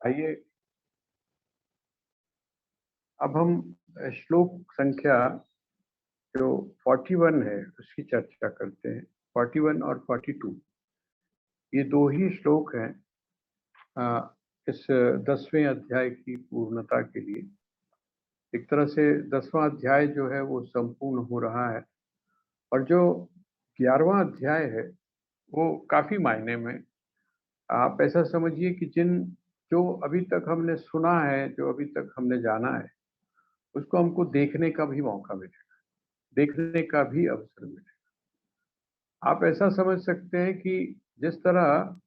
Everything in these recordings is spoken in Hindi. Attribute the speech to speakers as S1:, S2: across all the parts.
S1: आइए अब हम श्लोक संख्या जो 41 है उसकी चर्चा करते हैं। 41 और 42 ये दो ही श्लोक हैं इस 10वें अध्याय की पूर्णता के लिए। एक तरह से 10वां अध्याय जो है वो संपूर्ण हो रहा है और जो 11वां अध्याय है वो काफी मायने में आप ऐसा समझिए कि जो अभी तक हमने सुना है, जो अभी तक हमने जाना है, उसको हमको देखने का भी मौका मिलेगा, देखने का भी अवसर मिलेगा। आप ऐसा समझ सकते हैं कि जिस तरह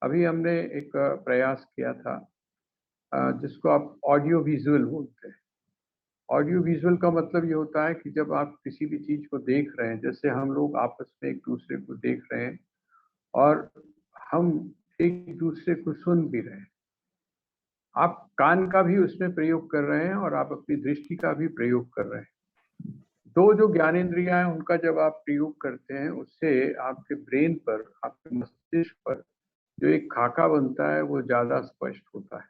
S1: अभी हमने एक प्रयास किया था जिसको आप ऑडियो विजुअल बोलते हैं। ऑडियो विजुअल का मतलब ये होता है कि जब आप किसी भी चीज को देख रहे हैं, जैसे हम लोग आपस में एक दूसरे को देख रहे हैं और हम एक दूसरे को सुन भी रहे हैं। आप कान का भी उसमें प्रयोग कर रहे हैं और आप अपनी दृष्टि का भी प्रयोग कर रहे हैं। दो जो ज्ञानेंद्रियां हैं उनका जब आप प्रयोग करते हैं उससे आपके ब्रेन पर, आपके मस्तिष्क पर जो एक खाका बनता है वो ज्यादा स्पष्ट होता है।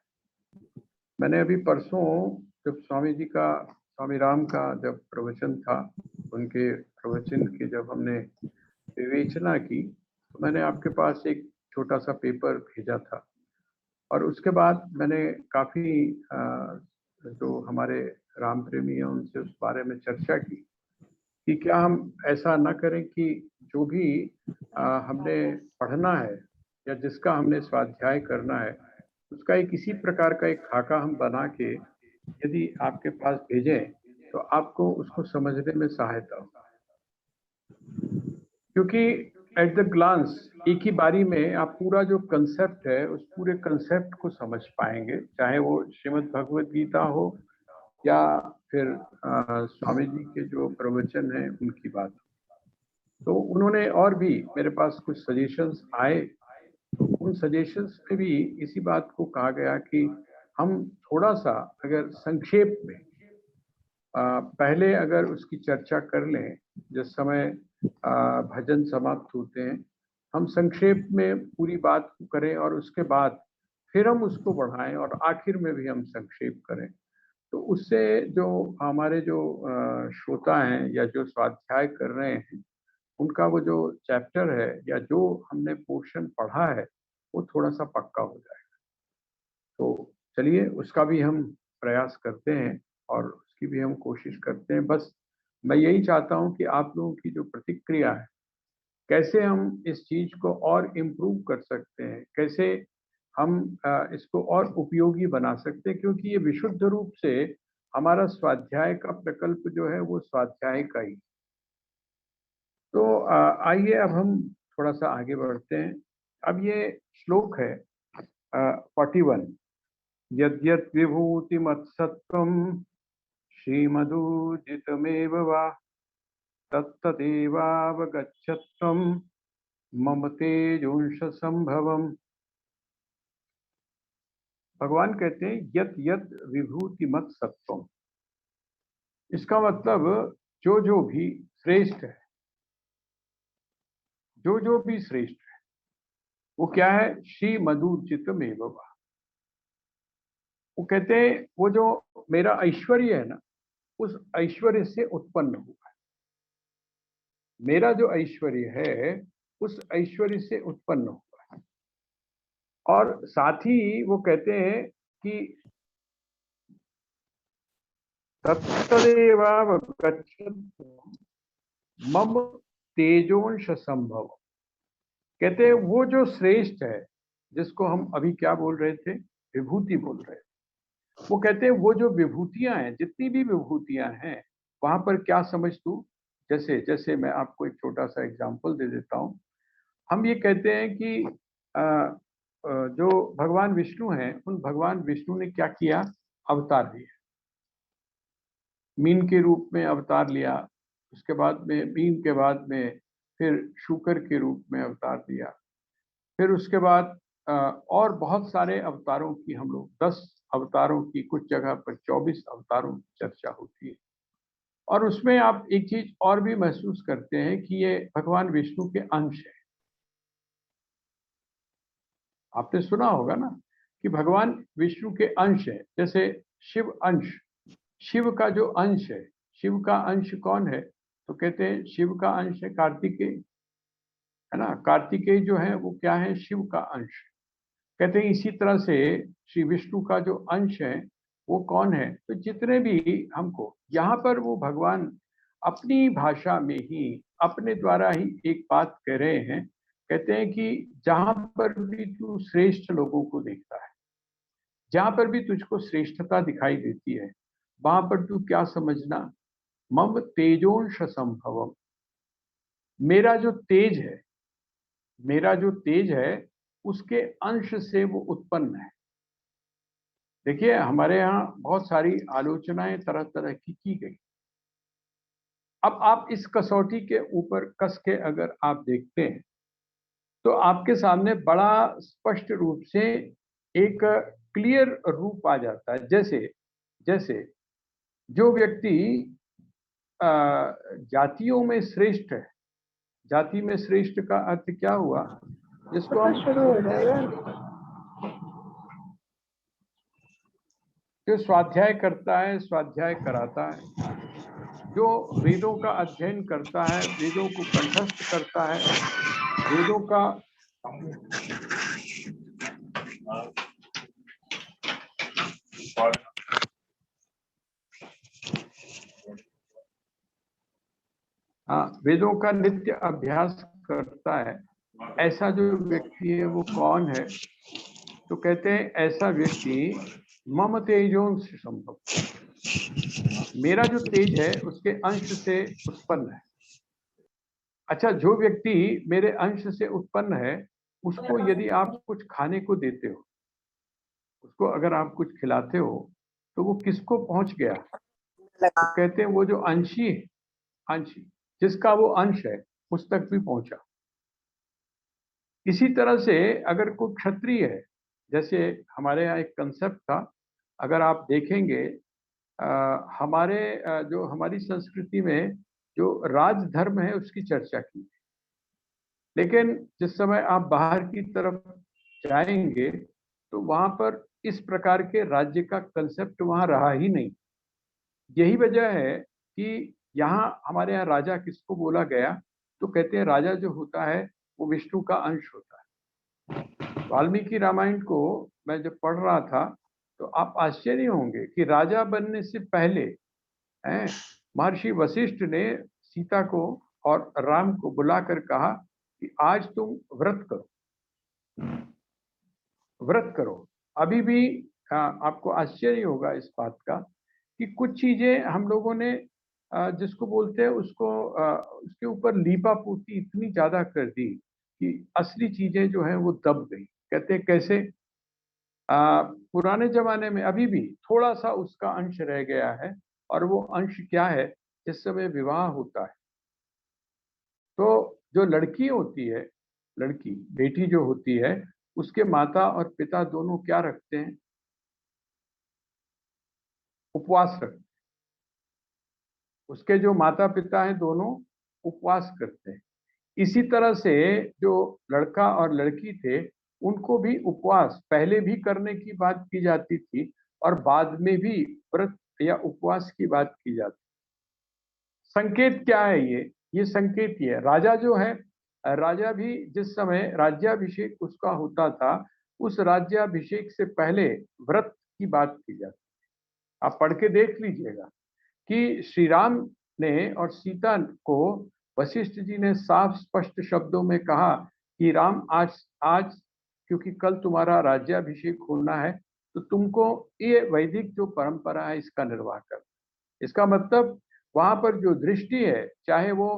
S1: मैंने अभी परसों जब स्वामी राम का जब प्रवचन था, उनके प्रवचन की जब हमने विवेचना की तो मैंने आपके पास एक छोटा सा पेपर भेजा था और उसके बाद मैंने काफी जो हमारे राम प्रेमी हैं उनसे उस बारे में चर्चा की कि क्या हम ऐसा न करें कि जो भी हमने पढ़ना है या जिसका हमने स्वाध्याय करना है उसका एक इसी प्रकार का एक खाका हम बना के यदि आपके पास भेजें तो आपको उसको समझने में सहायता हो। क्योंकि एट द ग्लांस एक ही बारी में आप पूरा जो कंसेप्ट है उस पूरे कंसेप्ट को समझ पाएंगे, चाहे वो श्रीमद् भगवत गीता हो या फिर स्वामी जी के जो प्रवचन है उनकी बात। तो उन्होंने और भी मेरे पास कुछ सजेशंस आए, तो उन सजेशंस में भी इसी बात को कहा गया कि हम थोड़ा सा अगर संक्षेप में पहले अगर उसकी चर्चा कर लें, जिस समय भजन समाप्त होते हैं हम संक्षेप में पूरी बात को करें और उसके बाद फिर हम उसको बढ़ाएं और आखिर में भी हम संक्षेप करें, तो उससे जो हमारे जो श्रोता हैं या जो स्वाध्याय कर रहे हैं उनका वो जो चैप्टर है या जो हमने पोर्शन पढ़ा है वो थोड़ा सा पक्का हो जाएगा। तो चलिए उसका भी हम प्रयास करते हैं और उसकी भी हम कोशिश करते हैं। बस मैं यही चाहता हूं कि आप लोगों की जो प्रतिक्रिया है, कैसे हम इस चीज को और इम्प्रूव कर सकते हैं, कैसे हम इसको और उपयोगी बना सकते हैं, क्योंकि ये विशुद्ध रूप से हमारा स्वाध्याय का प्रकल्प जो है वो स्वाध्याय का ही। तो आइए अब हम थोड़ा सा आगे बढ़ते हैं। अब ये श्लोक है 41। यद्यत् विभूतिमत्सत्त्वं श्रीमदूर्जितमेव वा तत्तदेवावगच्छत्वं मम तेजोंश संभवम्। भगवान कहते हैं यत् यत् विभूतिमत् सत्वम। इसका मतलब जो भी श्रेष्ठ है, जो भी श्रेष्ठ है वो क्या है? श्री मधुचितमेव वा। वो कहते हैं वो जो मेरा ऐश्वर्य है ना, उस ऐश्वर्य से उत्पन्न हुआ है। मेरा जो ऐश्वर्य है उस ऐश्वर्य से उत्पन्न हुआ है। और साथ ही वो कहते हैं कि तत्तदेवावगच्छत्वं मम तेजोंश संभव। कहते हैं वो जो श्रेष्ठ है, जिसको हम अभी क्या बोल रहे थे, विभूति बोल रहे थे, वो कहते हैं वो जो विभूतियां हैं, जितनी भी विभूतियां हैं वहां पर क्या समझ तू। जैसे जैसे मैं आपको एक छोटा सा एग्जांपल दे देता हूं। हम ये कहते हैं कि जो भगवान विष्णु हैं उन भगवान विष्णु ने क्या किया? अवतार लिया, मीन के रूप में अवतार लिया, उसके बाद में मीन के बाद में फिर शूकर के रूप में अवतार लिया, फिर उसके बाद और बहुत सारे अवतारों की हम लोग 10 अवतारों की, कुछ जगह पर 24 अवतारों की चर्चा होती है। और उसमें आप एक चीज और भी महसूस करते हैं कि ये भगवान विष्णु के अंश है। आपने सुना होगा ना कि भगवान विष्णु के अंश है। जैसे शिव अंश, शिव का जो अंश है, शिव का अंश कौन है? तो कहते हैं शिव का अंश है कार्तिकेय, है ना। कार्तिकेय जो है वो क्या है? शिव का अंश। कहते हैं इसी तरह से श्री विष्णु का जो अंश है वो कौन है? तो जितने भी हमको यहाँ पर वो भगवान अपनी भाषा में ही अपने द्वारा ही एक बात कह रहे हैं। कहते हैं कि जहां पर भी तू श्रेष्ठ लोगों को देखता है, जहां पर भी तुझको श्रेष्ठता दिखाई देती है, वहां पर तू क्या समझना, मम तेजोंश संभवम, मेरा जो तेज है, मेरा जो तेज है उसके अंश से वो उत्पन्न है। देखिए हमारे यहाँ बहुत सारी आलोचनाएं तरह तरह की गई। अब आप इस कसौटी के ऊपर कस के अगर आप देखते हैं तो आपके सामने बड़ा स्पष्ट रूप से एक क्लियर रूप आ जाता है। जैसे जैसे जो व्यक्ति जातियों में श्रेष्ठ है, जाति में श्रेष्ठ का अर्थ क्या हुआ? जिसको हम
S2: शुरू हो जाएगा।
S1: जो स्वाध्याय करता है, स्वाध्याय कराता है, जो वेदों का अध्ययन करता है, वेदों को कंठस्थ करता है, वेदों का वेदों का नित्य अभ्यास करता है, ऐसा जो व्यक्ति है वो कौन है? तो कहते हैं ऐसा व्यक्ति मम तेजोंश संभव, मेरा जो तेज है उसके अंश से उत्पन्न है। अच्छा, जो व्यक्ति मेरे अंश से उत्पन्न है उसको यदि आप कुछ खाने को देते हो, उसको अगर आप कुछ खिलाते हो तो वो किसको पहुंच गया? तो कहते हैं वो जो अंशी है, अंशी, जिसका वो अंश है उस तक भी पहुंचा। इसी तरह से अगर कोई क्षत्रिय है, जैसे हमारे यहाँ एक कंसेप्ट था, अगर आप देखेंगे हमारे जो हमारी संस्कृति में जो राजधर्म है उसकी चर्चा की, लेकिन जिस समय आप बाहर की तरफ जाएंगे तो वहां पर इस प्रकार के राज्य का कंसेप्ट वहां रहा ही नहीं। यही वजह है कि यहाँ हमारे यहाँ राजा किसको बोला गया? तो कहते हैं राजा जो होता है वो विष्णु का अंश होता है। वाल्मीकि रामायण को मैं जब पढ़ रहा था तो आप आश्चर्य होंगे कि राजा बनने से पहले हैं महर्षि वशिष्ठ ने सीता को और राम को बुलाकर कहा कि आज तुम व्रत करो, व्रत करो। अभी भी आपको आश्चर्य होगा इस बात का कि कुछ चीजें हम लोगों ने जिसको बोलते हैं उसको उसके ऊपर लीपा पोती इतनी ज्यादा कर दी कि असली चीजें जो हैं वो दब गई। कहते हैं कैसे? पुराने जमाने में अभी भी थोड़ा सा उसका अंश रह गया है, और वो अंश क्या है? जिस समय विवाह होता है तो जो लड़की होती है, लड़की बेटी जो होती है, उसके माता और पिता दोनों क्या रखते हैं? उपवास रखते हैं। उसके जो माता पिता हैं दोनों उपवास करते हैं। इसी तरह से जो लड़का और लड़की थे उनको भी उपवास पहले भी करने की बात की जाती थी और बाद में भी व्रत या उपवास की बात की जाती। संकेत क्या है ये संकेत ये है, राजा जो है, राजा भी जिस समय राज्याभिषेक उसका होता था उस राज्याभिषेक से पहले व्रत की बात की जाती। आप पढ़ के देख लीजिएगा कि श्री राम ने और सीता को वशिष्ठ जी ने साफ स्पष्ट शब्दों में कहा कि राम आज आज क्योंकि कल तुम्हारा राज्याभिषेक होना है तो तुमको ये वैदिक जो परंपरा है इसका निर्वाह कर। इसका मतलब वहां पर जो दृष्टि है, चाहे वो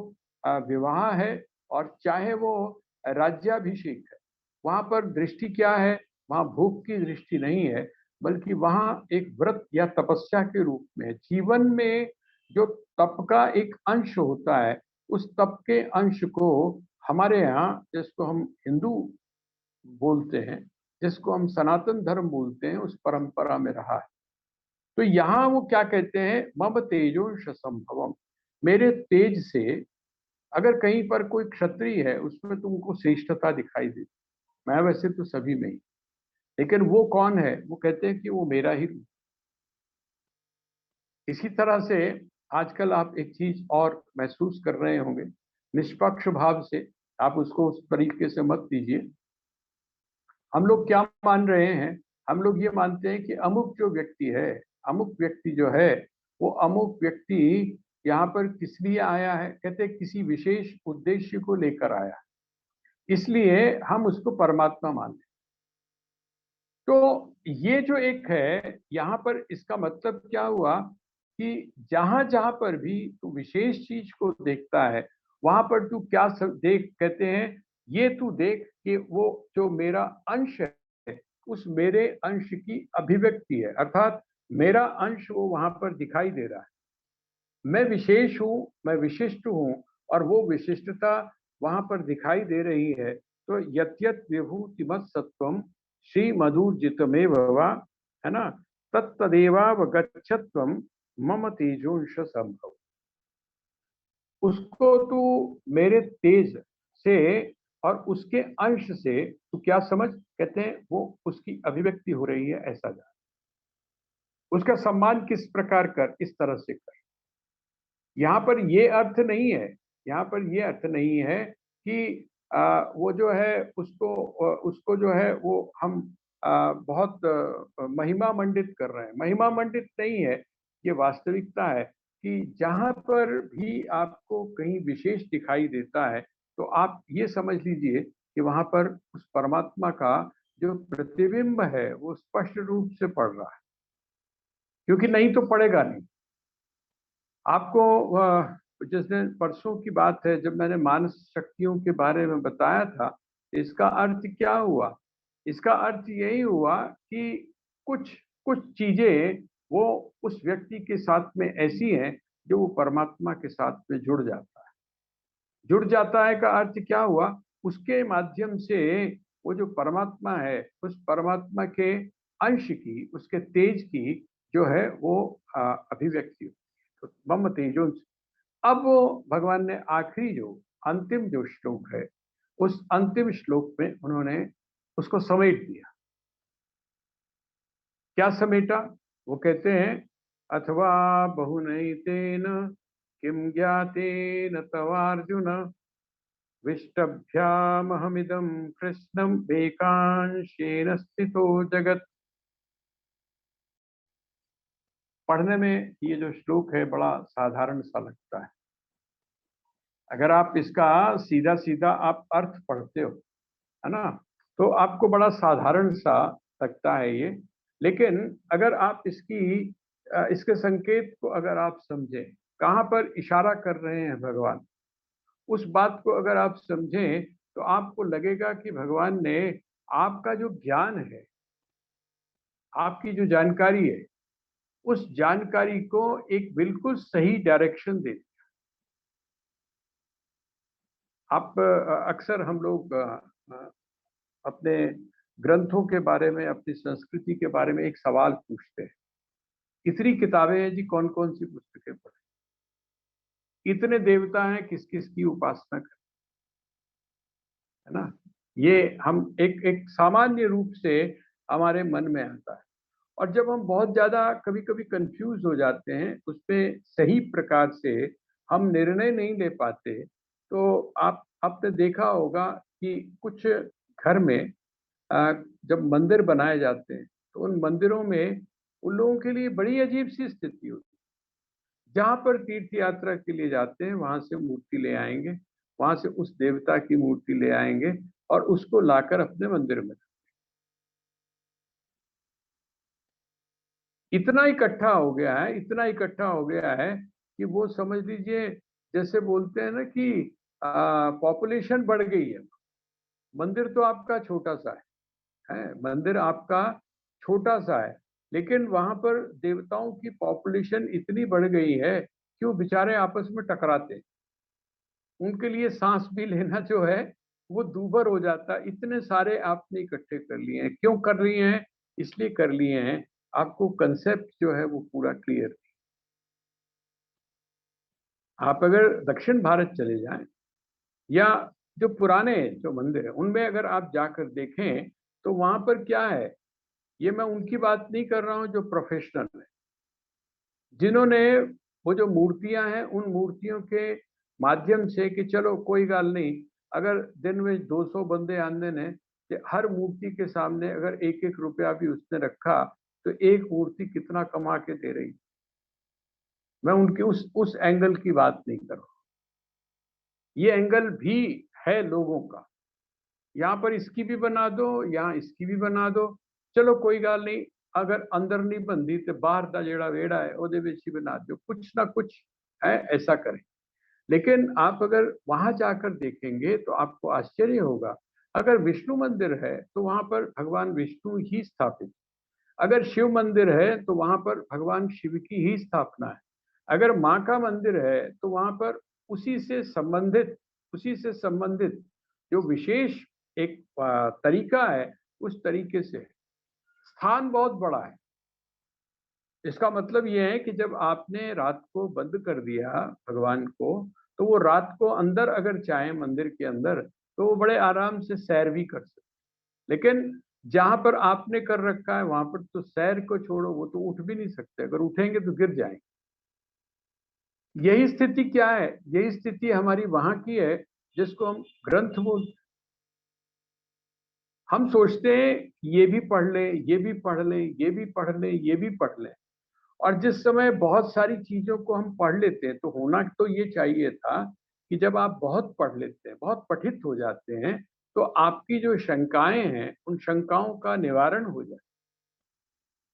S1: विवाह है और चाहे वो राज्याभिषेक है, वहां पर दृष्टि क्या है? वहां भूख की दृष्टि नहीं है, बल्कि वहां एक व्रत या तपस्या के रूप में जीवन में जो तप का एक अंश होता है, उस तप के अंश को हमारे यहाँ जिसको हम हिंदू बोलते हैं, जिसको हम सनातन धर्म बोलते हैं, उस परंपरा में रहा है। तो यहाँ वो क्या कहते हैं? मम तेजोंश संभवम, मेरे तेज से अगर कहीं पर कोई क्षत्रिय है उसमें तुमको श्रेष्ठता दिखाई दे, मैं वैसे तो सभी में ही, लेकिन वो कौन है? वो कहते हैं कि वो मेरा ही रूप। इसी तरह से आजकल आप एक चीज और महसूस कर रहे होंगे, निष्पक्ष भाव से, आप उसको उस तरीके से मत लीजिए। हम लोग क्या मान रहे हैं? हम लोग ये मानते हैं कि अमुक जो व्यक्ति है, अमुक व्यक्ति जो है, वो अमुक व्यक्ति यहाँ पर किस लिए आया है? कहते हैं किसी विशेष उद्देश्य को लेकर आया है, इसलिए हम उसको परमात्मा मानते हैं। तो ये जो एक है यहाँ पर, इसका मतलब क्या हुआ कि जहां जहां पर भी तू विशेष चीज को देखता है, वहां पर तू क्या देख, कहते हैं ये तू देख कि वो जो मेरा अंश है, उस मेरे अंश की अभिव्यक्ति है, अर्थात मेरा अंश वो वहां पर दिखाई दे रहा है। मैं विशेष हूं, मैं विशिष्ट हूं, और वो विशिष्टता वहां पर दिखाई दे रही है। तो यत यत विभूतिमत सत्वम श्री मधुर्जितमेव वा, है ना, तत्तदेवावगच्छत्वम मम तेजोंश संभव। उसको तू मेरे तेज से और उसके अंश से तू क्या समझ, कहते हैं वो उसकी अभिव्यक्ति हो रही है, ऐसा जान। उसका सम्मान किस प्रकार कर, इस तरह से कर। यहाँ पर ये अर्थ नहीं है, यहाँ पर ये अर्थ नहीं है कि वो जो है उसको जो है वो हम बहुत महिमा मंडित कर रहे हैं। महिमा मंडित नहीं है, ये वास्तविकता है कि जहाँ पर भी आपको कहीं विशेष दिखाई देता है, तो आप ये समझ लीजिए कि वहाँ पर उस परमात्मा का जो प्रतिबिंब है वो स्पष्ट रूप से पड़ रहा है, क्योंकि नहीं तो पड़ेगा नहीं। आपको जैसे परसों की बात है, जब मैंने मानस शक्तियों के बारे में बताया था, इसका अर्थ क्या हुआ? इसका अर्थ यही हुआ कि कुछ कुछ चीजें वो उस व्यक्ति के साथ में ऐसी हैं जो वो परमात्मा के साथ में जुड़ जाता है। जुड़ जाता है का अर्थ क्या हुआ? उसके माध्यम से वो जो परमात्मा है, उस परमात्मा के अंश की, उसके तेज की जो है वो अभिव्यक्ति होती है। तो मम तेजो। अब वो भगवान ने आखिरी जो अंतिम जो श्लोक है, उस अंतिम श्लोक में उन्होंने उसको समेट दिया। क्या समेटा? वो कहते हैं, अथवा बहुनैतेन किम ज्ञातेन तवार्जुन विष्टभ्यामहमिदं कृष्णं एकांशेन स्थितो जगत। पढ़ने में ये जो श्लोक है बड़ा साधारण सा लगता है। अगर आप इसका सीधा सीधा आप अर्थ पढ़ते हो, है ना, तो आपको बड़ा साधारण सा लगता है ये। लेकिन अगर आप इसके संकेत को अगर आप समझें, कहाँ पर इशारा कर रहे हैं भगवान, उस बात को अगर आप समझें, तो आपको लगेगा कि भगवान ने आपका जो ज्ञान है, आपकी जो जानकारी है, उस जानकारी को एक बिल्कुल सही डायरेक्शन दे। आप अक्सर हम लोग अपने ग्रंथों के बारे में, अपनी संस्कृति के बारे में एक सवाल पूछते हैं, इतनी किताबें हैं जी, कौन कौन सी पुस्तकें पढ़े? इतने देवता हैं, किस किस की उपासना करें? है ना, ये हम एक एक सामान्य रूप से हमारे मन में आता है। और जब हम बहुत ज्यादा कभी कभी कंफ्यूज हो जाते हैं, उसमें सही प्रकार से हम निर्णय नहीं ले पाते, तो आपने देखा होगा कि कुछ घर में जब मंदिर बनाए जाते हैं, तो उन मंदिरों में उन लोगों के लिए बड़ी अजीब सी स्थिति होती है। जहां पर तीर्थ यात्रा के लिए जाते हैं, वहां से मूर्ति ले आएंगे, वहां से उस देवता की मूर्ति ले आएंगे और उसको लाकर अपने मंदिर में, इतना इकट्ठा हो गया है, इतना इकट्ठा हो गया है कि वो समझ लीजिए, जैसे बोलते हैं ना कि पॉपुलेशन बढ़ गई है। मंदिर तो आपका छोटा सा है, मंदिर आपका छोटा सा है, लेकिन वहां पर देवताओं की पॉपुलेशन इतनी बढ़ गई है कि वो बेचारे आपस में टकराते हैं। उनके लिए सांस भी लेना जो है वो दूभर हो जाता है। इतने सारे आपने इकट्ठे कर लिए हैं, क्यों कर लिए हैं? इसलिए कर लिए हैं, आपको कंसेप्ट जो है वो पूरा क्लियर। आप अगर दक्षिण भारत चले जाएं, या जो पुराने जो मंदिर है उनमें अगर आप जाकर देखें, तो वहां पर क्या है ये मैं उनकी बात नहीं कर रहा हूं जो प्रोफेशनल है, जिन्होंने वो जो मूर्तियां हैं उन मूर्तियों के माध्यम से कि चलो कोई गल नहीं, अगर दिन में 200 बंदे आंदे ने कि हर मूर्ति के सामने अगर एक एक रुपया भी उसने रखा तो एक मूर्ति कितना कमा के दे रही। मैं उनके उस एंगल की बात नहीं कर रहा, ये एंगल भी है लोगों का। यहाँ पर इसकी भी बना दो, यहाँ इसकी भी बना दो, चलो कोई गल नहीं, अगर अंदर नहीं बनती तो बाहर का जेड़ा वेड़ा है ਉਹਦੇ ਵਿੱਚ ही बना दो, कुछ ना कुछ है ऐसा करें। लेकिन आप अगर वहां जाकर देखेंगे तो आपको आश्चर्य होगा, अगर विष्णु मंदिर है तो वहां पर भगवान विष्णु ही स्थापित, अगर शिव मंदिर है तो वहां पर भगवान शिव की ही स्थापना है, अगर माँ का मंदिर है तो वहां पर उसी से संबंधित जो विशेष एक तरीका है उस तरीके से स्थान बहुत बड़ा है। इसका मतलब यह है कि जब आपने रात को बंद कर दिया भगवान को, तो वो रात को अंदर अगर चाहे मंदिर के अंदर तो वो बड़े आराम से सैर भी कर सकते। लेकिन जहां पर आपने कर रखा है वहां पर तो सैर को छोड़ो, वो तो उठ भी नहीं सकते, अगर उठेंगे तो गिर जाएंगे। यही स्थिति क्या है, यही स्थिति हमारी वहां की है जिसको हम ग्रंथ बोलते। हम सोचते हैं ये भी पढ़ ले, ये भी पढ़ ले, ये भी पढ़ ले, ये भी पढ़ ले, और जिस समय बहुत सारी चीजों को हम पढ़ लेते हैं तो होना तो ये चाहिए था कि जब आप बहुत पढ़ लेते हैं, बहुत पठित हो जाते हैं, तो आपकी जो शंकाएं हैं उन शंकाओं का निवारण हो जाए।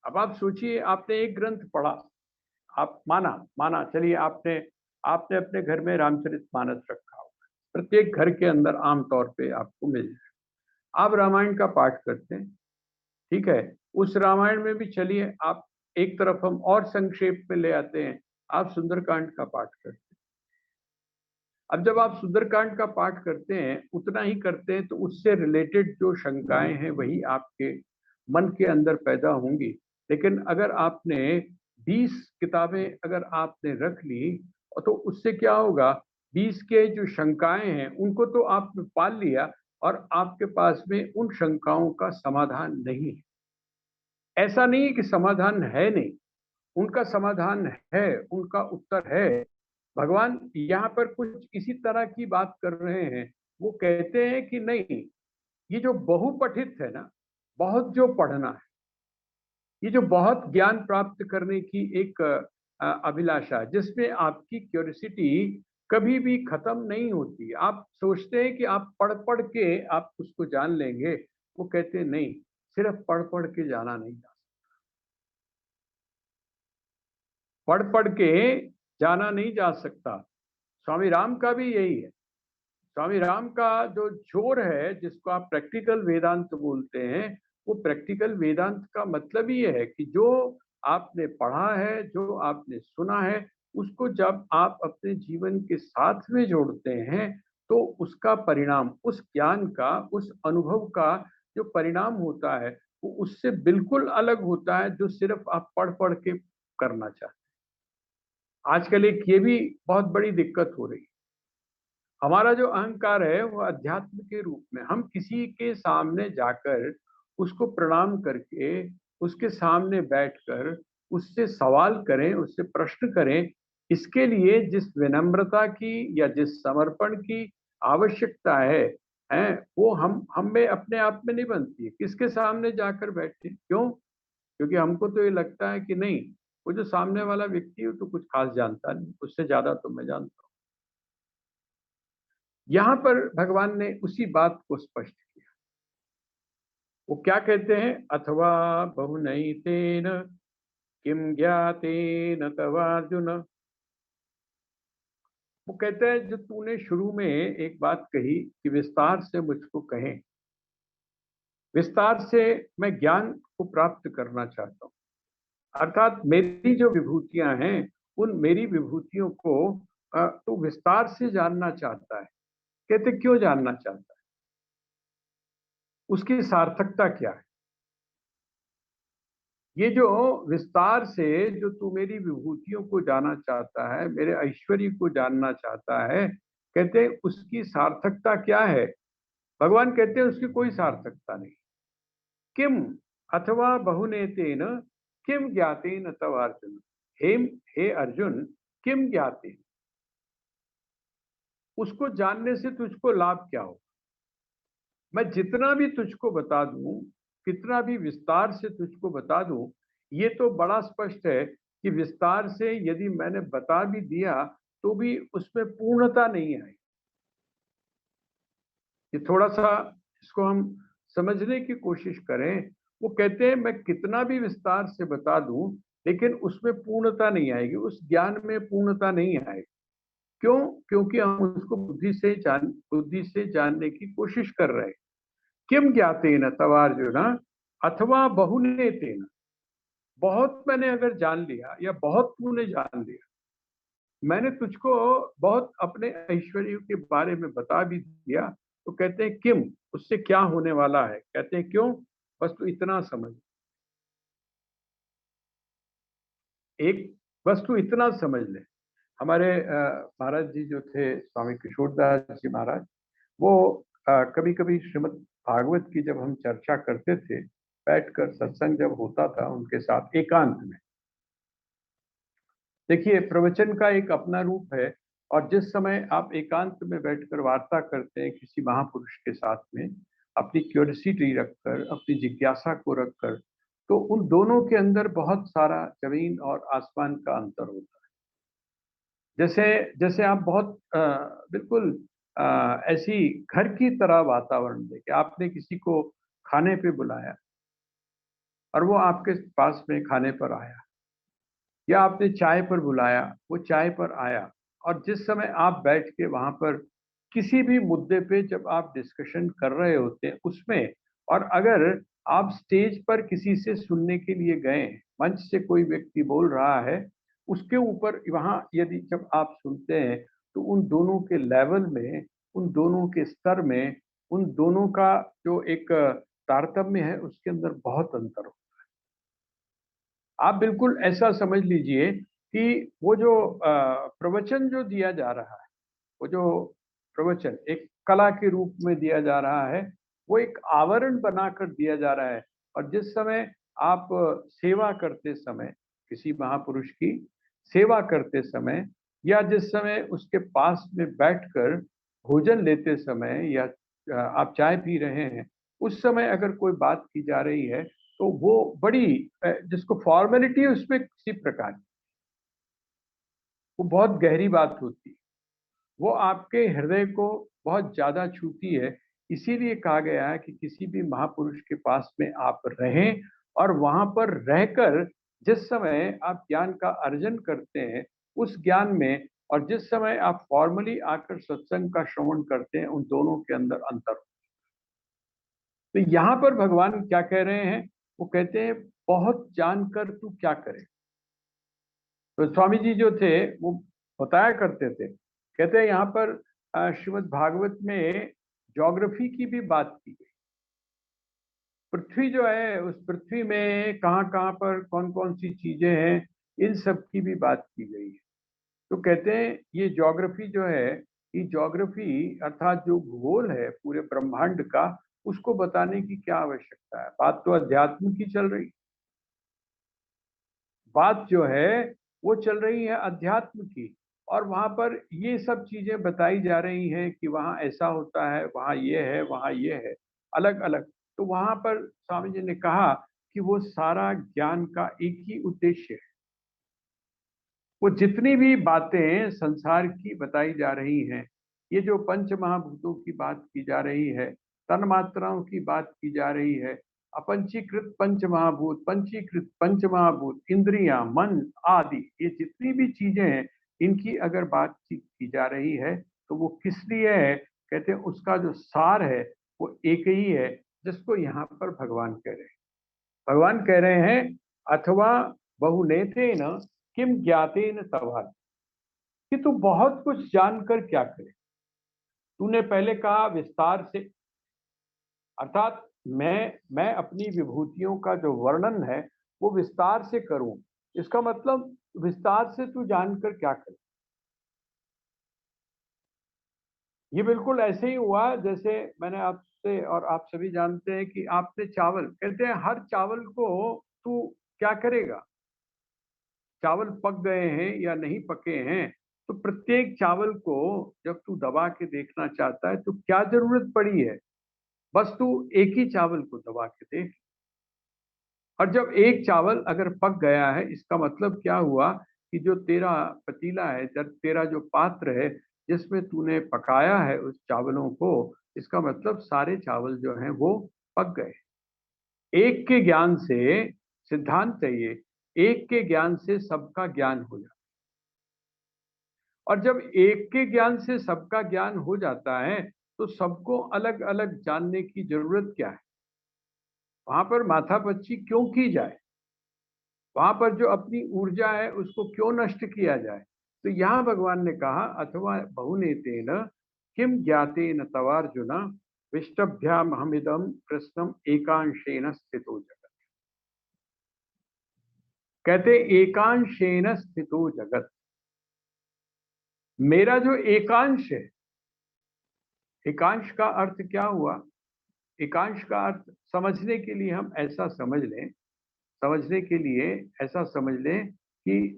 S1: अब आप सोचिए, आपने एक ग्रंथ पढ़ा, आप माना माना चलिए आपने आपने अपने घर में रामचरितमानस रखा होगा, प्रत्येक घर के अंदर आमतौर पे आपको मिल जाए, आप रामायण का पाठ करते हैं, ठीक है। उस रामायण में भी चलिए आप एक तरफ हम और संक्षेप में ले आते हैं, आप सुंदरकांड का पाठ करते हैं। अब जब आप सुंदरकांड का पाठ करते हैं, उतना ही करते हैं, तो उससे रिलेटेड जो शंकाएं हैं वही आपके मन के अंदर पैदा होंगी। लेकिन अगर आपने 20 किताबें अगर आपने रख ली, तो उससे क्या होगा, 20 के जो शंकाएं हैं उनको तो आपने पाल लिया और आपके पास में उन शंकाओं का समाधान नहीं है। ऐसा नहीं है कि समाधान है नहीं, उनका समाधान है, उनका उत्तर है। भगवान यहाँ पर कुछ इसी तरह की बात कर रहे हैं। वो कहते हैं कि नहीं, ये जो बहुपठित है ना, बहुत जो पढ़ना है, ये जो बहुत ज्ञान प्राप्त करने की एक अभिलाषा, जिसमें आपकी क्यूरियोसिटी कभी भी खत्म नहीं होती। आप सोचते हैं कि आप पढ़ पढ़ के आप उसको जान लेंगे, वो कहते हैं नहीं, सिर्फ पढ़ पढ़ के जाना नहीं जाता, पढ़ पढ़ के जाना नहीं जा सकता। स्वामी राम का भी यही है। स्वामी राम का जो जोर है, जिसको आप प्रैक्टिकल वेदांत बोलते हैं, वो प्रैक्टिकल वेदांत का मतलब ही है कि जो आपने पढ़ा है, जो आपने सुना है, उसको जब आप अपने जीवन के साथ में जोड़ते हैं तो उसका परिणाम, उस ज्ञान का, उस अनुभव का जो परिणाम होता है वो उससे बिल्कुल अलग होता है जो सिर्फ आप पढ़ पढ़ के करना चाहते हैं। आजकल एक ये भी बहुत बड़ी दिक्कत हो रही है, हमारा जो अहंकार है वो अध्यात्म के रूप में, हम किसी के सामने जाकर उसको प्रणाम करके, उसके सामने बैठकर उससे सवाल करें, उससे प्रश्न करें, इसके लिए जिस विनम्रता की या जिस समर्पण की आवश्यकता है वो हम में अपने आप में नहीं बनती है। किसके सामने जाकर बैठे, क्यों? क्योंकि हमको तो ये लगता है कि नहीं, वो जो सामने वाला व्यक्ति है वो तो कुछ खास जानता नहीं, उससे ज्यादा तो मैं जानता हूँ। यहां पर भगवान ने उसी बात को स्पष्ट किया। वो क्या कहते हैं, अथवा बहुनैतेन किम ज्ञातेन तवार्जुन। वो कहते हैं जो तूने शुरू में एक बात कही कि विस्तार से मुझको कहें, विस्तार से मैं ज्ञान को प्राप्त करना चाहता हूँ, अर्थात मेरी जो विभूतियां हैं उन मेरी विभूतियों को तो विस्तार से जानना चाहता है। कहते क्यों जानना चाहता है, उसकी सार्थकता क्या है? ये जो विस्तार से जो तू मेरी विभूतियों को जानना चाहता है, मेरे ऐश्वर्य को जानना चाहता है, कहते हैं उसकी सार्थकता क्या है? भगवान कहते हैं उसकी कोई सार्थकता नहीं। किम, अथवा बहुनेतेन किम ज्ञातेन तव अर्जुन। हे अर्जुन, किम ज्ञातेन, उसको जानने से तुझको लाभ क्या हो। मैं जितना भी तुझको बता दूं, कितना भी विस्तार से तुझको बता दूं, ये तो बड़ा स्पष्ट है कि विस्तार से यदि मैंने बता भी दिया तो भी उसमें पूर्णता नहीं आई। ये थोड़ा सा इसको हम समझने की कोशिश करें। वो कहते हैं मैं कितना भी विस्तार से बता दूं, लेकिन उसमें पूर्णता नहीं आएगी, उस ज्ञान में पूर्णता नहीं आएगी। क्यों? क्योंकि हम उसको बुद्धि से जानने की कोशिश कर रहे हैं। किम ज्ञातेन तव अर्जुन अथवा बहुनेतेन, बहुत मैंने अगर जान लिया या बहुत तूने जान लिया, मैंने तुझको बहुत अपने ऐश्वर्य के बारे में बता भी दिया, तो कहते हैं किम, उससे क्या होने वाला है। कहते हैं क्यों, बस तू इतना समझ, एक बस तू इतना समझ ले। हमारे महाराज जी जो थे, स्वामी किशोरदास जी महाराज, वो कभी कभी श्रीमद् भागवत की जब हम चर्चा करते थे, बैठकर सत्संग जब होता था उनके साथ एकांत में, देखिए प्रवचन का एक अपना रूप है, और जिस समय आप एकांत में बैठकर वार्ता करते हैं किसी महापुरुष के साथ में, अपनी क्यूरियोसिटी रखकर, अपनी जिज्ञासा को रखकर, तो उन दोनों के अंदर बहुत सारा जमीन और आसमान का अंतर होता है। जैसे जैसे आप बहुत बिल्कुल ऐसी घर की तरह वातावरण देखे, आपने किसी को खाने पे बुलाया और वो आपके पास में खाने पर आया, या आपने चाय पर बुलाया, वो चाय पर आया, और जिस समय आप बैठ के वहां पर किसी भी मुद्दे पे जब आप डिस्कशन कर रहे होते हैं उसमें, और अगर आप स्टेज पर किसी से सुनने के लिए गए, मंच से कोई व्यक्ति बोल रहा है, उसके ऊपर वहां यदि जब आप सुनते हैं, तो उन दोनों के लेवल में, उन दोनों के स्तर में, उन दोनों का जो एक तारतम्य है, उसके अंदर बहुत अंतर हो। आप बिल्कुल ऐसा समझ लीजिए कि वो जो प्रवचन जो दिया जा रहा है, वो जो प्रवचन एक कला के रूप में दिया जा रहा है, वो एक आवरण बनाकर दिया जा रहा है। और जिस समय आप सेवा करते समय, किसी महापुरुष की सेवा करते समय, या जिस समय उसके पास में बैठकर भोजन लेते समय, या आप चाय पी रहे हैं, उस समय अगर कोई बात की जा रही है, तो वो बड़ी जिसको फॉर्मेलिटी है उसमें किसी प्रकार की, वो बहुत गहरी बात होती है, वो आपके हृदय को बहुत ज्यादा छूती है। इसीलिए कहा गया है कि किसी भी महापुरुष के पास में आप रहें, और वहां पर रहकर जिस समय आप ज्ञान का अर्जन करते हैं, उस ज्ञान में, और जिस समय आप फॉर्मली आकर सत्संग का श्रवण करते हैं, उन दोनों के अंदर अंतर। तो यहाँ पर भगवान क्या कह रहे हैं, वो कहते हैं बहुत जानकर तू क्या करे। तो स्वामी जी जो थे वो बताया करते थे, कहते हैं यहाँ पर श्रीमद् भागवत में ज्योग्राफी की भी बात की गई। पृथ्वी जो है, उस पृथ्वी में कहाँ कहाँ पर कौन कौन सी चीजें हैं, इन सब की भी बात की गई है। तो कहते हैं ये ज्योग्राफी जो है, ये ज्योग्राफी अर्थात जो भूगोल है पूरे ब्रह्मांड का, उसको बताने की क्या आवश्यकता है। बात तो अध्यात्म की चल रही, बात जो है वो चल रही है अध्यात्म की, और वहां पर ये सब चीजें बताई जा रही हैं कि वहां ऐसा होता है, वहां ये है, वहां ये है, अलग अलग। तो वहां पर स्वामी जी ने कहा कि वो सारा ज्ञान का एक ही उद्देश्य है। वो जितनी भी बातें संसार की बताई जा रही हैं, ये जो पंच महाभूतों की बात की जा रही है, तन मात्राओं की बात की जा रही है, अपंचीकृत पंच महाभूत, पंचीकृत पंच महाभूत, इंद्रियां, मन आदि, ये जितनी भी चीजें हैं, इनकी अगर बातचीत की जा रही है, तो वो किस लिए है। कहते हैं उसका जो सार है वो एक ही है, जिसको यहाँ पर भगवान कह रहे हैं। भगवान कह रहे हैं अथवा बहुनेतेन किम ज्ञातेन तव, कि तू बहुत कुछ जानकर क्या करे। तूने पहले कहा विस्तार से, अर्थात मैं अपनी विभूतियों का जो वर्णन है वो विस्तार से करूं, इसका मतलब विस्तार से तू जानकर क्या करे। ये बिल्कुल ऐसे ही हुआ जैसे मैंने आपसे और आप सभी जानते हैं कि आपने चावल, कहते हैं हर चावल को तू क्या करेगा, चावल पक गए हैं या नहीं पके हैं, तो प्रत्येक चावल को जब तू दबा के देखना चाहता है तो क्या जरूरत पड़ी है, बस तू एक ही चावल को दबा के देख। और जब एक चावल अगर पक गया है, इसका मतलब क्या हुआ कि जो तेरा पतीला है, जब तेरा जो पात्र है जिसमें तूने पकाया है उस चावलों को, इसका मतलब सारे चावल जो हैं वो पक गए। एक के ज्ञान से, सिद्धांत चाहिए, एक के ज्ञान से सबका ज्ञान हो जाता है। और जब एक के ज्ञान से सबका ज्ञान हो जाता है तो सबको अलग अलग जानने की जरूरत क्या है, वहां पर माथापच्ची क्यों की जाए, वहां पर जो अपनी ऊर्जा है उसको क्यों नष्ट किया जाए। तो यहाँ भगवान ने कहा अथवा बहुनेतेन किम ज्ञातेन तवार्जुन विष्टभ्याम हमिदम कृष्णम एकांशेन स्थितो जगत। कहते एकांशेन स्थितो जगत, मेरा जो एकांश है, एकांश का अर्थ क्या हुआ, एकांश का अर्थ समझने के लिए हम ऐसा समझ लें, समझने के लिए ऐसा समझ लें कि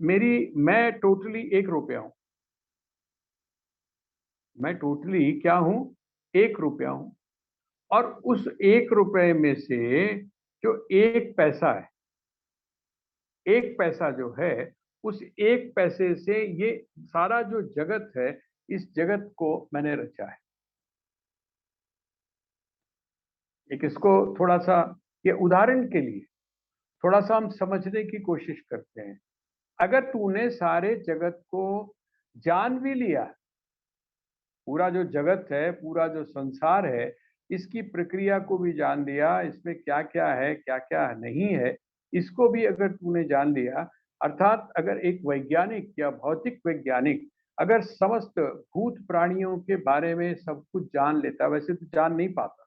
S1: मैं टोटली 1 रुपया हूं, मैं टोटली क्या हूं, 1 रुपया हूं। और उस 1 रुपए में से जो 1 पैसा है, 1 पैसा जो है, उस 1 पैसे से ये सारा जो जगत है, इस जगत को मैंने रचा है। एक इसको थोड़ा सा, ये उदाहरण के लिए थोड़ा सा हम समझने की कोशिश करते हैं। अगर तूने सारे जगत को जान भी लिया, पूरा जो जगत है, पूरा जो संसार है, इसकी प्रक्रिया को भी जान लिया, इसमें क्या क्या है क्या क्या नहीं है, इसको भी अगर तूने जान लिया, अर्थात अगर एक वैज्ञानिक या भौतिक वैज्ञानिक अगर समस्त भूत प्राणियों के बारे में सब कुछ जान लेता, वैसे तो जान नहीं पाता,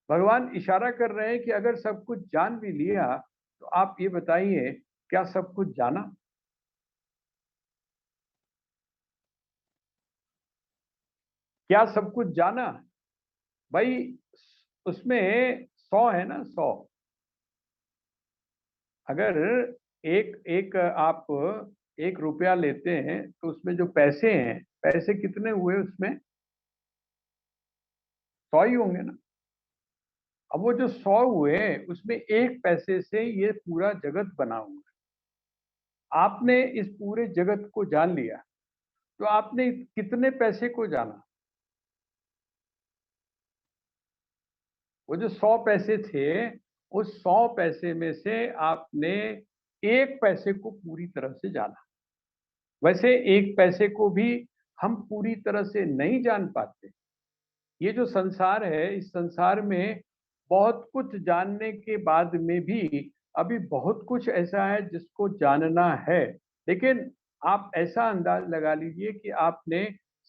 S1: भगवान इशारा कर रहे हैं कि अगर सब कुछ जान भी लिया तो आप ये बताइए क्या सब कुछ जाना। क्या सब कुछ जाना भाई, उसमें 100 है ना, 100। अगर एक एक आप 1 रुपया लेते हैं तो उसमें जो पैसे हैं, पैसे कितने हुए उसमें, 100 ही होंगे ना। अब वो जो 100 हुए उसमें 1 पैसे से ये पूरा जगत बना हुआ है। आपने इस पूरे जगत को जान लिया तो आपने कितने पैसे को जाना, वो जो 100 पैसे थे, उस 100 पैसे में से आपने 1 पैसे को पूरी तरह से जाना। वैसे 1 पैसे को भी हम पूरी तरह से नहीं जान पाते। ये जो संसार है, इस संसार में बहुत कुछ जानने के बाद में भी अभी बहुत कुछ ऐसा है जिसको जानना है। लेकिन आप ऐसा अंदाज लगा लीजिए कि आपने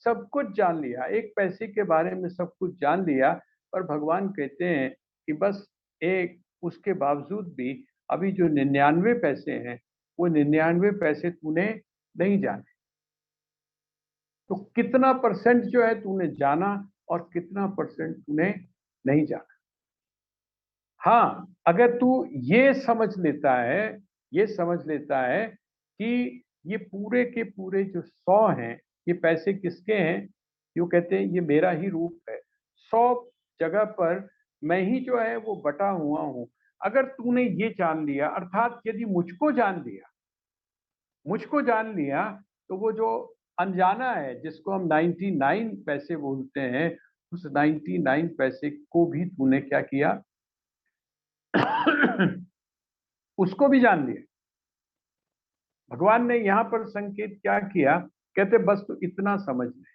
S1: सब कुछ जान लिया, 1 पैसे के बारे में सब कुछ जान लिया, पर भगवान कहते हैं कि बस एक, उसके बावजूद भी अभी जो 99 पैसे हैं, वो 99 पैसे तूने नहीं जाने। तो कितना परसेंट जो है तूने जाना और कितना परसेंट तूने नहीं जाना। हाँ, अगर तू ये समझ लेता है, ये समझ लेता है कि ये पूरे के पूरे जो 100 हैं, ये पैसे किसके हैं, यूँ कहते हैं ये मेरा ही रूप है, 100 जगह पर मैं ही जो है वो बटा हुआ हूँ। अगर तूने ये जान लिया, अर्थात यदि मुझको जान लिया, तो वो जो अनजाना है जिसको हम 99 पैसे बोलते हैं, उस 99 पैसे को भी तूने क्या किया उसको भी जान लिया। भगवान ने यहाँ पर संकेत क्या किया, कहते बस तू इतना समझ ले।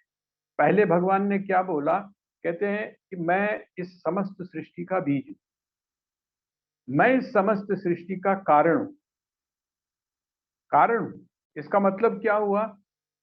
S1: पहले भगवान ने क्या बोला, कहते हैं कि मैं इस समस्त सृष्टि का बीज हूं, मैं इस समस्त सृष्टि का कारण हूं, कारण हूं। इसका मतलब क्या हुआ,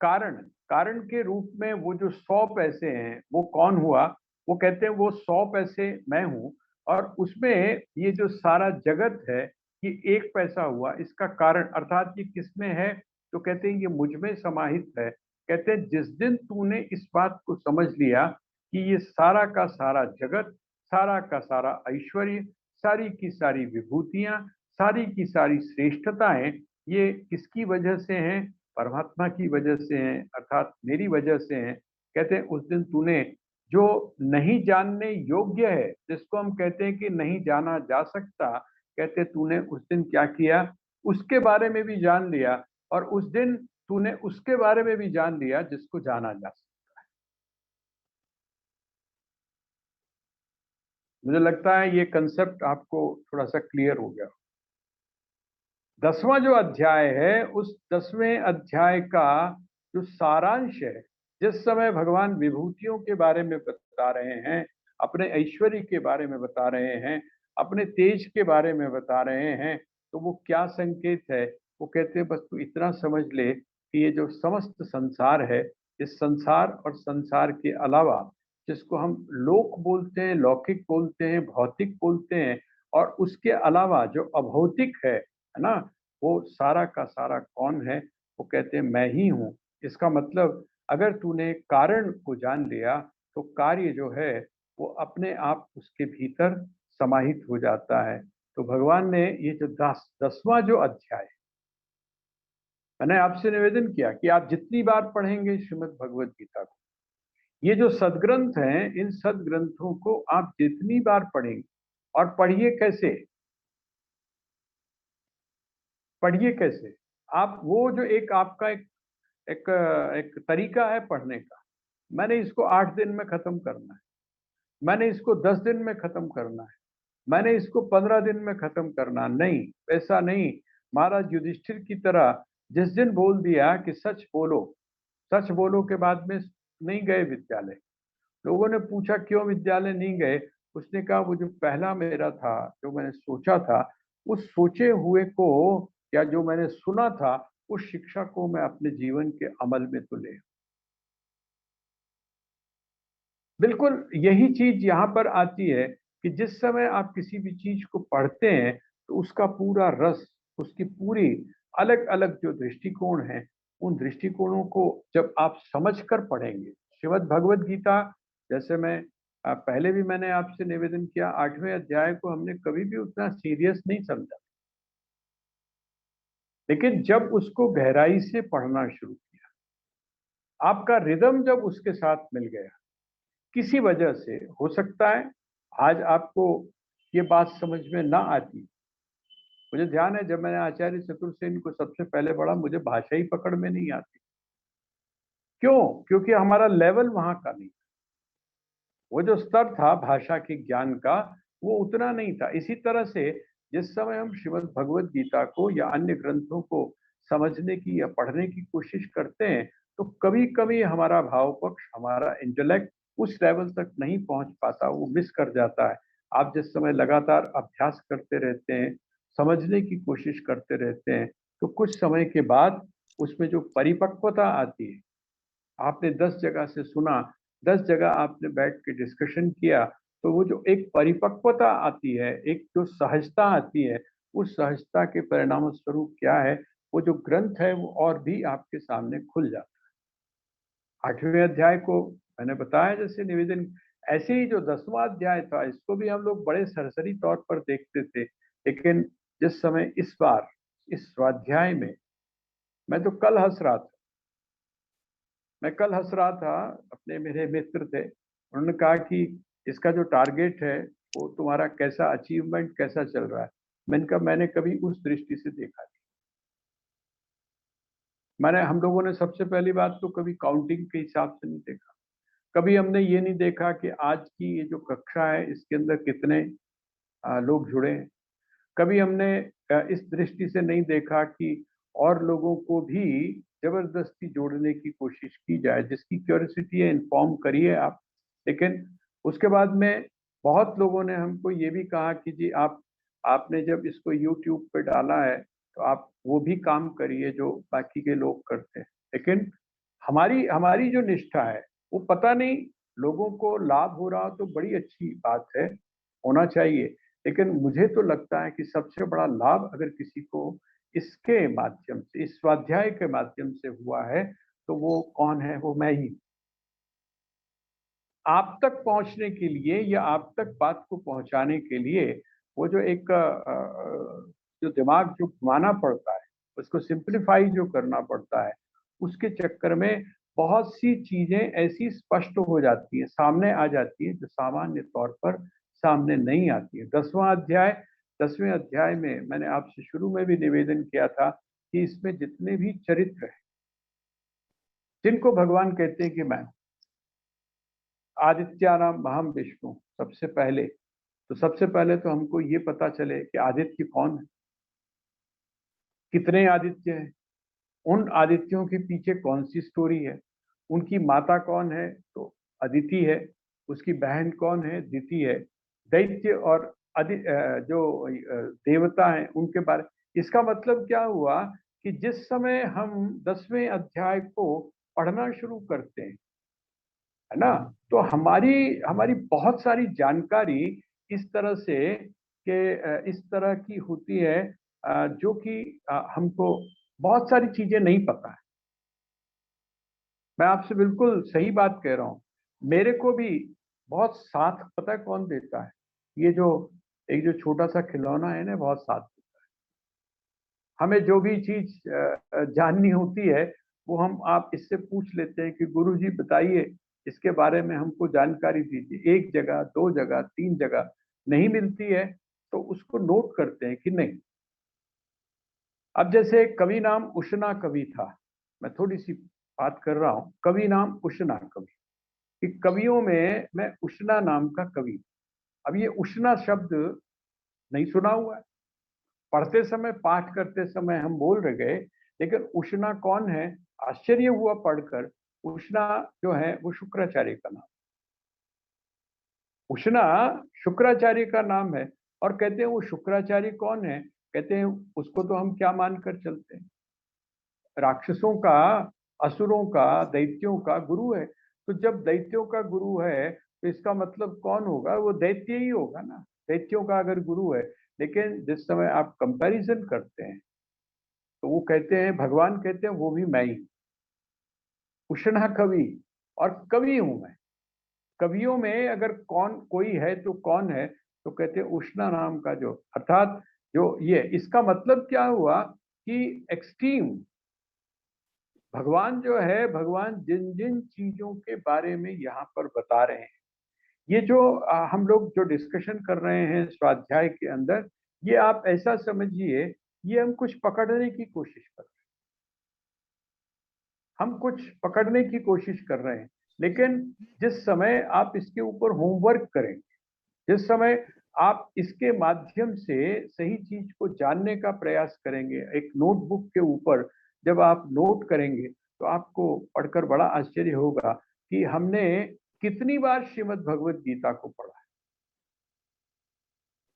S1: कारण, कारण के रूप में वो जो 100 पैसे हैं वो कौन हुआ, वो कहते हैं वो 100 पैसे मैं हूं। और उसमें ये जो सारा जगत है, ये 1 पैसा हुआ, इसका कारण, अर्थात ये किसमें है, तो कहते हैं ये मुझ में समाहित है। कहते हैं जिस दिन तूने इस बात को समझ लिया कि ये सारा का सारा जगत, सारा का सारा ऐश्वर्य, सारी की सारी विभूतियां, सारी की सारी श्रेष्ठताएं ये किसकी वजह से हैं? परमात्मा की वजह से हैं, अर्थात मेरी वजह से हैं। कहते हैं उस दिन तूने जो नहीं जानने योग्य है, जिसको हम कहते हैं कि नहीं जाना जा सकता, कहते तूने उस दिन क्या किया? उसके बारे में भी जान लिया, और उस दिन तूने उसके बारे में भी जान लिया जिसको जाना जा सकता है। मुझे लगता है ये कंसेप्ट आपको थोड़ा सा क्लियर हो गया। 10वां जो अध्याय है, उस 10वें अध्याय का जो सारांश है, जिस समय भगवान विभूतियों के बारे में बता रहे हैं, अपने ऐश्वर्य के बारे में बता रहे हैं, अपने तेज के बारे में बता रहे हैं, तो वो क्या संकेत है? वो कहते हैं बस तू इतना समझ ले कि ये जो समस्त संसार है, इस संसार और संसार के अलावा जिसको हम लोक बोलते हैं, लौकिक बोलते हैं, भौतिक बोलते हैं, और उसके अलावा जो अभौतिक है ना, वो सारा का सारा कौन है? वो कहते हैं मैं ही हूँ। इसका मतलब अगर तूने कारण को जान लिया तो कार्य जो है वो अपने आप उसके भीतर समाहित हो जाता है। तो भगवान ने ये जो 10वां जो अध्याय, मैंने आपसे निवेदन किया कि आप जितनी बार पढ़ेंगे श्रीमद् भगवद गीता को, ये जो सदग्रंथ हैं, इन सदग्रंथों को आप जितनी बार पढ़ेंगे, और पढ़िए कैसे? पढ़िए कैसे? आप वो जो एक आपका एक एक तरीका है पढ़ने का, मैंने इसको 8 दिन में खत्म करना है, मैंने इसको 10 दिन में खत्म करना है, मैंने इसको 15 दिन में खत्म करना नहीं, ऐसा नहीं। महाराज युधिष्ठिर की तरह जिस दिन बोल दिया कि सच बोलो के बाद में नहीं गए विद्यालय। लोगों ने पूछा क्यों विद्यालय नहीं गए? उसने कहा वो जो पहला मेरा था, जो मैंने सोचा था, उस सोचे हुए को या जो मैंने सुना था, उस शिक्षा को मैं अपने जीवन के अमल में तो ले। बिल्कुल यही चीज यहाँ पर आती है कि जिस समय आप किसी भी चीज को पढ़ते हैं तो उसका पूरा रस, उसकी पूरी अलग अलग जो दृष्टिकोण है, उन दृष्टिकोणों को जब आप समझ कर पढ़ेंगे। श्रीमद् भगवद गीता, जैसे मैं पहले भी मैंने आपसे निवेदन किया, 8वें अध्याय को हमने कभी भी उतना सीरियस नहीं समझा, लेकिन जब उसको गहराई से पढ़ना शुरू किया, आपका रिदम जब उसके साथ मिल गया, किसी वजह से हो सकता है आज आपको ये बात समझ में ना आती। मुझे ध्यान है जब मैंने आचार्य चतुर्सेन को सबसे पहले पढ़ा, मुझे भाषा ही पकड़ में नहीं आती। क्यों? क्योंकि हमारा लेवल वहां का नहीं, वो जो स्तर था भाषा के ज्ञान का, वो उतना नहीं था। इसी तरह से जिस समय हम श्रीमद् भगवद गीता को या अन्य ग्रंथों को समझने की या पढ़ने की कोशिश करते हैं, तो कभी कभी हमारा भाव पक्ष, हमारा इंटेलेक्ट उस लेवल तक नहीं पहुंच पाता, वो मिस कर जाता है। आप जिस समय लगातार अभ्यास करते रहते हैं, समझने की कोशिश करते रहते हैं, तो कुछ समय के बाद उसमें जो परिपक्वता आती है, आपने 10 जगह से सुना, 10 जगह आपने बैठ के डिस्कशन किया, तो वो जो एक परिपक्वता आती है, एक जो सहजता आती है, उस सहजता के परिणाम स्वरूप क्या है, वो जो ग्रंथ है वो और भी आपके सामने खुल जाता है। 8वें अध्याय को मैंने बताया जैसे निवेदन, ऐसे ही जो 10वां अध्याय था, इसको भी हम लोग बड़े सरसरी तौर पर देखते थे, लेकिन जिस समय इस बार इस स्वाध्याय में, मैं तो कल हंस रहा था, मैं कल हंस रहा था, अपने मेरे मित्र थे, उन्होंने कहा कि इसका जो टारगेट है वो तुम्हारा कैसा अचीवमेंट कैसा चल रहा है? मैंने कहा मैंने कभी उस दृष्टि से देखा नहीं। मैंने, हम लोगों ने सबसे पहली बात तो कभी काउंटिंग के हिसाब से नहीं देखा, कभी हमने ये नहीं देखा कि आज की ये जो कक्षा है इसके अंदर कितने लोग जुड़े हैं, कभी हमने इस दृष्टि से नहीं देखा कि और लोगों को भी जबरदस्ती जोड़ने की कोशिश की जाए। जिसकी क्यूरियोसिटी है इन्फॉर्म करिए आप। लेकिन उसके बाद में बहुत लोगों ने हमको ये भी कहा कि जी आपने जब इसको यूट्यूब पे डाला है तो आप वो भी काम करिए जो बाकी के लोग करते हैं। लेकिन हमारी हमारी जो निष्ठा है वो पता नहीं, लोगों को लाभ हो रहा तो बड़ी अच्छी बात है, होना चाहिए, लेकिन मुझे तो लगता है कि सबसे बड़ा लाभ अगर किसी को इसके माध्यम से, इस स्वाध्याय के माध्यम से हुआ है, तो वो कौन है? वो मैं ही। आप तक पहुंचने के लिए या आप तक बात को पहुंचाने के लिए वो जो एक जो दिमाग जो घुमाना पड़ता है, उसको सिंप्लीफाई जो करना पड़ता है, उसके चक्कर में बहुत सी चीजें ऐसी स्पष्ट हो जाती है, सामने आ जाती है, जो सामान्य तौर पर सामने नहीं आती है। 10वें अध्याय में मैंने आपसे शुरू में भी निवेदन किया था कि इसमें जितने भी चरित्र हैं, जिनको भगवान कहते हैं कि मैं आदित्यानाम महम विष्णु, सबसे पहले तो हमको ये पता चले कि आदित्य कौन है, कितने आदित्य हैं, उन आदित्यों के पीछे कौन सी स्टोरी है, उनकी माता कौन है तो अदिति है, उसकी बहन कौन है दिति है, दैत्य और जो देवता हैं उनके बारे। इसका मतलब क्या हुआ कि जिस समय हम 10वें अध्याय को पढ़ना शुरू करते हैं, है ना, तो हमारी हमारी बहुत सारी जानकारी इस तरह से इस तरह की होती है, जो कि हमको बहुत सारी चीजें नहीं पता है। मैं आपसे बिल्कुल सही बात कह रहा हूँ। मेरे को भी बहुत साथ पता है कौन देता है? ये जो एक जो छोटा सा खिलौना है ना, बहुत साथ देता है। हमें जो भी चीज जाननी होती है वो हम आप इससे पूछ लेते हैं कि गुरुजी बताइए, इसके बारे में हमको जानकारी दीजिए। एक जगह, दो जगह, तीन जगह नहीं मिलती है तो उसको नोट करते हैं कि नहीं। अब जैसे कवि नाम उशना कवि था, मैं थोड़ी सी बात कर रहा हूँ। कवि नाम उशना कवि, कि कवियों में मैं उशना नाम का कवि। अब ये उशना शब्द नहीं सुना हुआ है, पढ़ते समय पाठ करते समय हम बोल रहे गए, लेकिन उशना कौन है? आश्चर्य हुआ पढ़कर। उशना जो है वो शुक्राचार्य का नाम, उशना शुक्राचार्य का नाम है। और कहते हैं वो शुक्राचार्य कौन है? कहते हैं उसको तो हम क्या मानकर चलते हैं? राक्षसों का, असुरों का, दैत्यों का गुरु है। तो जब दैत्यों का गुरु है तो इसका मतलब कौन होगा? वो दैत्य ही होगा ना, दैत्यों का अगर गुरु है। लेकिन जिस समय आप कंपैरिजन करते हैं तो वो कहते हैं, भगवान कहते हैं वो भी मैं ही, उष्णा कवि, और कवि हूं मैं। कवियों में अगर कौन कोई है तो कौन है? तो कहते हैं उष्णा नाम का जो, अर्थात जो ये, इसका मतलब क्या हुआ कि एक्सट्रीम भगवान जो है, भगवान जिन जिन चीजों के बारे में यहाँ पर बता रहे हैं, ये जो हम लोग जो डिस्कशन कर रहे हैं स्वाध्याय के अंदर, ये आप ऐसा समझिए, ये हम कुछ पकड़ने की कोशिश कर रहे हैं, हम कुछ पकड़ने की कोशिश कर रहे हैं। लेकिन जिस समय आप इसके ऊपर होमवर्क करेंगे, जिस समय आप इसके माध्यम से सही चीज को जानने का प्रयास करेंगे, एक नोटबुक के ऊपर जब आप नोट करेंगे, तो आपको पढ़कर बड़ा आश्चर्य होगा कि हमने कितनी बार श्रीमद् भगवत गीता को पढ़ा है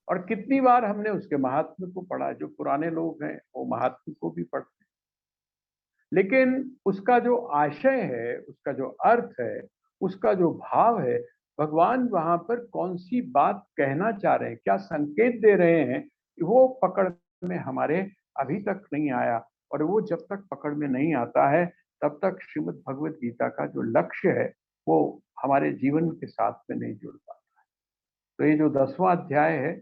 S1: और कितनी बार हमने उसके महात्म्य को पढ़ा है। जो पुराने लोग हैं वो महात्म्य को भी पढ़ते हैं, लेकिन उसका जो आशय है, उसका जो अर्थ है, उसका जो भाव है, भगवान वहां पर कौन सी बात कहना चाह रहे हैं, क्या संकेत दे रहे हैं, वो पकड़ में हमारे अभी तक नहीं आया। और वो जब तक पकड़ में नहीं आता है, तब तक श्रीमद् भगवत गीता का जो लक्ष्य है वो हमारे जीवन के साथ में नहीं जुड़ पाता। तो ये जो 10वां अध्याय है,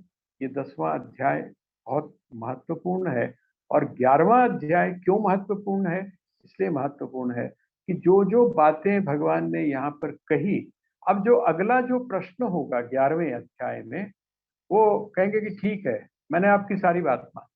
S1: ये 10वां अध्याय बहुत महत्वपूर्ण है। और 11वां अध्याय क्यों महत्वपूर्ण है? इसलिए महत्वपूर्ण है कि जो जो बातें भगवान ने यहाँ पर कही, अब जो अगला जो प्रश्न होगा 11वें अध्याय में, वो कहेंगे कि ठीक है, मैंने आपकी सारी बात मान,